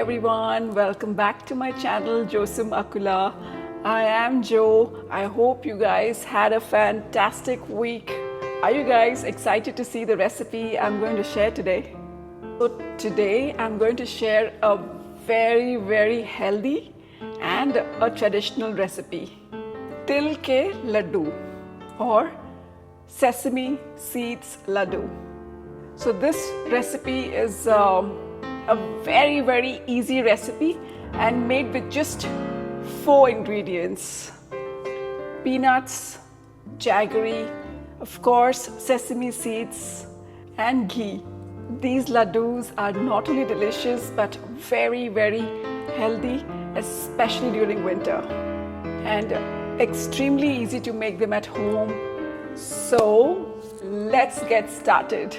everyone, welcome back to my channel JoSum Akula. I am Jo. I hope you guys had a fantastic week. Are you guys excited to see the recipe I'm going to share today? So today I'm going to share a very healthy and a traditional recipe. Til Laddu or Sesame Seeds Ladoo. So this recipe is a very easy recipe and made with just 4 ingredients: peanuts, jaggery, of course sesame seeds and ghee. These ladoos are not only delicious but very healthy, especially during winter, and extremely easy to make them at home. So let's get started.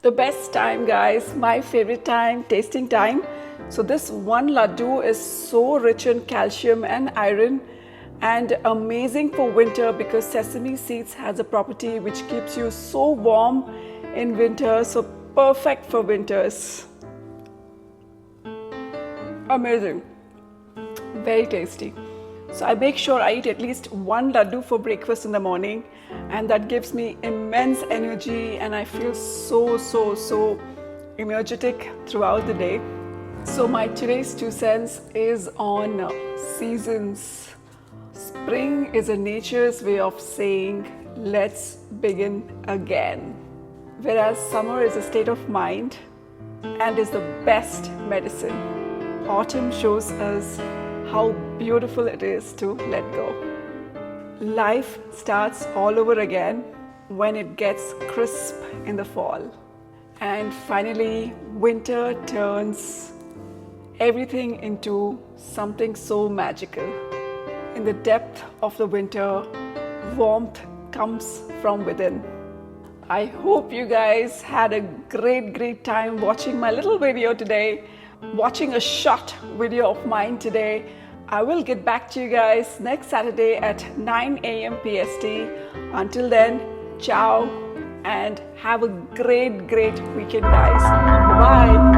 The best time, guys, my favorite time, tasting time. So this one laddu is so rich in calcium and iron and amazing for winter because sesame seeds has a property which keeps you so warm in winter, so perfect for winters. Amazing, very tasty. So I make sure I eat at least 1 laddu for breakfast in the morning, and that gives me immense energy and I feel so energetic throughout the day. So my today's 2 cents is on seasons. Spring is a nature's way of saying let's begin again, whereas summer is a state of mind and is the best medicine. Autumn shows us how beautiful it is to let go. Life starts all over again when it gets crisp in the fall. And finally, winter turns everything into something so magical. In the depth of the winter, warmth comes from within. I hope you guys had a great time watching my little video today, watching a short video of mine today. I will get back to you guys next Saturday at 9 a.m. PST. Until then, ciao and have a great weekend, guys. Bye.